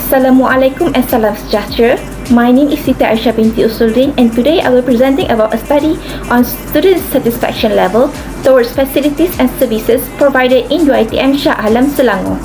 Assalamualaikum and salam sejahtera. My name is Siti Aisyah binti Usoldin, and today I will be presenting about a study on student satisfaction level towards facilities and services provided in UiTM Shah Alam, Selangor.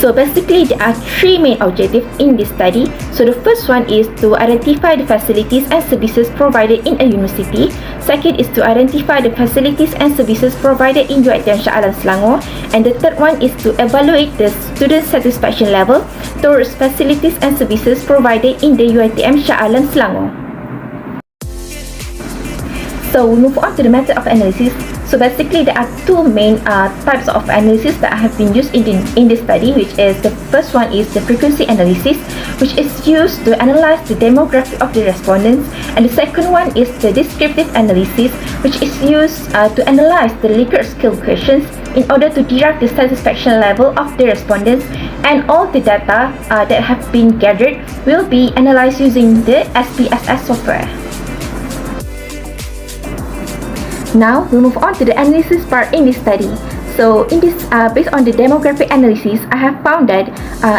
So basically there are three main objectives in this study. So the first one is to identify the facilities and services provided in a university. Second is to identify the facilities and services provided in UiTM Shah Alam, Selangor. And the third one is to evaluate the student satisfaction level towards facilities and services provided in the UiTM Shah Alam, Selangor. So we move on to the method of analysis. So basically there are two main types of analysis that have been used in this study, which is the first one is the frequency analysis, which is used to analyze the demographic of the respondents, and the second one is the descriptive analysis, which is used to analyze the Likert skill questions in order to derive the satisfaction level of the respondents, and all the data that have been gathered will be analyzed using the SPSS software. Now we move on to the analysis part in this study. So in this, based on the demographic analysis, I have found that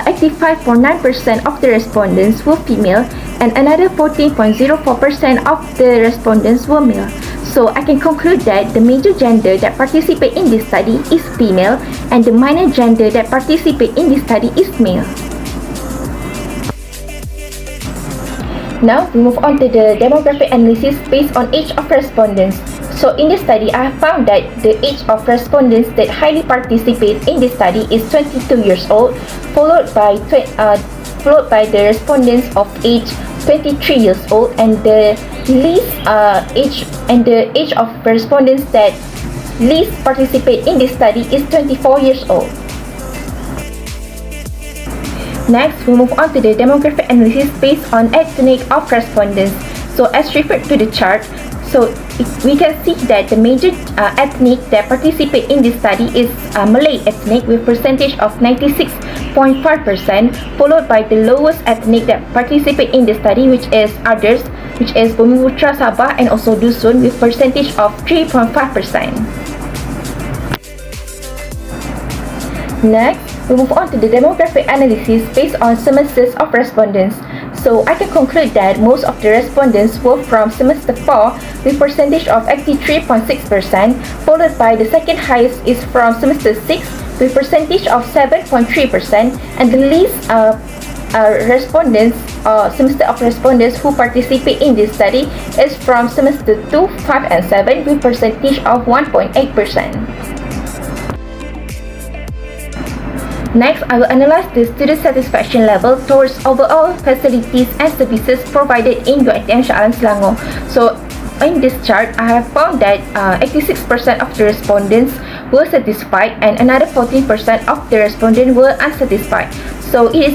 85.9% of the respondents were female and another 14.04% of the respondents were male. So I can conclude that the major gender that participate in this study is female and the minor gender that participate in this study is male. Now we move on to the demographic analysis based on age of respondents. So in this study, I have found that the age of respondents that highly participate in this study is 22 years old, followed by the respondents of age 23 years old, and the age of respondents that least participate in this study is 24 years old. Next, we move on to the demographic analysis based on ethnic of respondents. So as referred to the chart, so we can see that the major ethnic that participate in this study is Malay ethnic with percentage of 96.5%, followed by the lowest ethnic that participate in the study, which is others, which is Bumiputra Sabah and also Dusun with percentage of 3.5%. Next, we move on to the demographic analysis based on semesters of respondents. So I can conclude that most of the respondents were from semester 4 with percentage of 83.6%, followed by the second highest is from semester 6 with percentage of 7.3%, and the least semester of respondents who participate in this study is from semester 2, 5 and 7 with percentage of 1.8%. Next, I will analyze the student satisfaction level towards overall facilities and services provided in UiTM Shah Alam, Selangor. So, in this chart, I have found that 86% of the respondents were satisfied and another 14% of the respondents were unsatisfied. So, it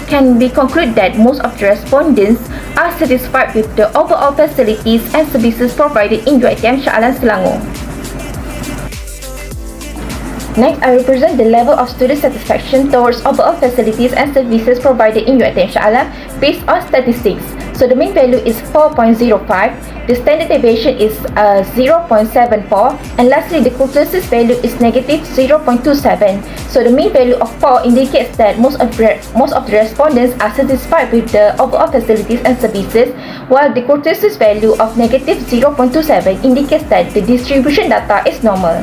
can be concluded that most of the respondents are satisfied with the overall facilities and services provided in UiTM Shah Alam, Selangor. Next, I will present the level of student satisfaction towards overall facilities and services provided in UiTM Shah Alam based on statistics. So the mean value is 4.05, the standard deviation is 0.74, and lastly the kurtosis value is negative 0.27. So the mean value of 4 indicates that most of the respondents are satisfied with the overall facilities and services, while the kurtosis value of negative 0.27 indicates that the distribution data is normal.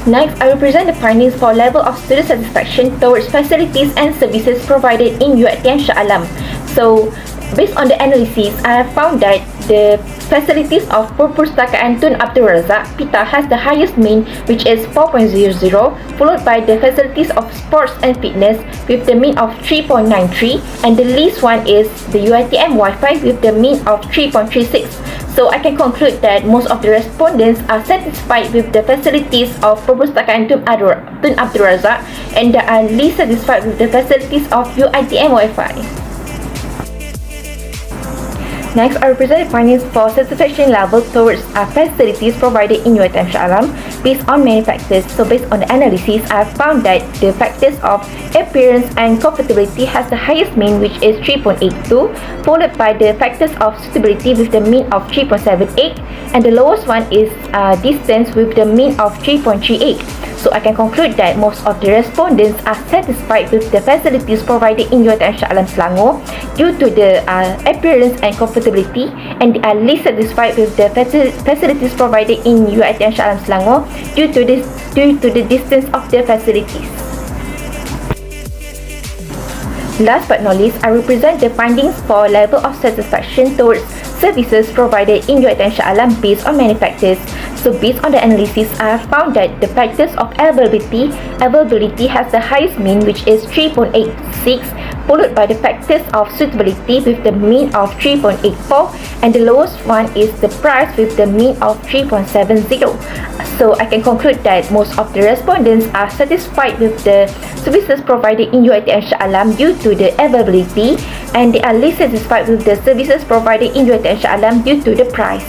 Next, I will present the findings for level of student satisfaction towards facilities and services provided in UiTM Shah Alam. So, based on the analysis, I have found that the facilities of Perpustakaan Tun Abdul Razak, PITA, has the highest mean, which is 4.00, followed by the facilities of sports and fitness with the mean of 3.93, and the least one is the UiTM Wi-Fi with the mean of 3.36. So I can conclude that most of the respondents are satisfied with the facilities of Perpustakaan Tun Abdul Razak and they are least satisfied with the facilities of UiTM Wi-Fi. Next, I will present the findings for satisfaction level towards facilities provided in UiTM Shah Alam based on many factors. So based on the analysis, I have found that the factors of appearance and comfortability has the highest mean, which is 3.82, followed by the factors of suitability with the mean of 3.78, and the lowest one is distance with the mean of 3.38. So I can conclude that most of the respondents are satisfied with the facilities provided in UiTM Shah Alam Selangor due to the appearance and comfortability, and they are least satisfied with the facilities provided in UiTM Shah Alam Selangor due to the distance of the facilities. Last but not least, I will present the findings for level of satisfaction towards services provided in UiTM Shah Alam based on many factors. So based on the analysis, I have found that the factors of availability has the highest mean, which is 3.86, followed by the factors of suitability with the mean of 3.84, and the lowest one is the price with the mean of 3.70. So I can conclude that most of the respondents are satisfied with the services provided in UiTM Shah Alam due to the availability, and they are least satisfied with the services provided in UiTM Shah Alam due to the price.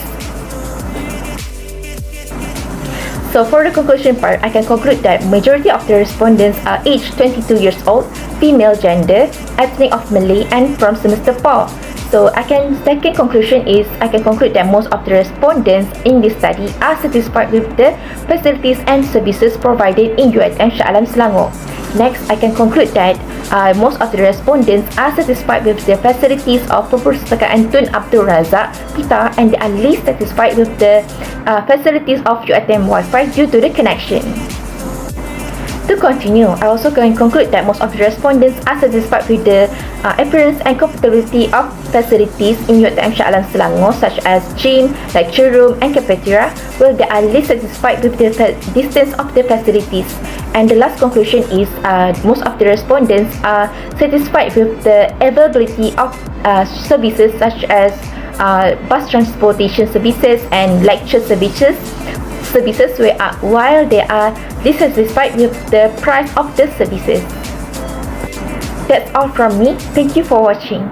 So for the conclusion part, I can conclude that majority of the respondents are aged 22 years old, female gender, ethnic of Malay, and from semester 4. So second conclusion is I can conclude that most of the respondents in this study are satisfied with the facilities and services provided in UiTM Shah Alam Selangor. Next, I can conclude that most of the respondents are satisfied with the facilities of Perpustakaan Tun Abdul Razak, PITA, and they are least satisfied with the facilities of UiTM Wi-Fi due to the connection. To continue, I also can conclude that most of the respondents are satisfied with the appearance and comfortability of facilities in UiTM Shah Alam Selangor, such as gym, lecture room, and cafeteria, while they are least satisfied with the distance of the facilities. And the last conclusion is most of the respondents are satisfied with the availability of services such as bus transportation services and lecture services while they are dissatisfied with the price of the services. That's all from me. Thank you for watching.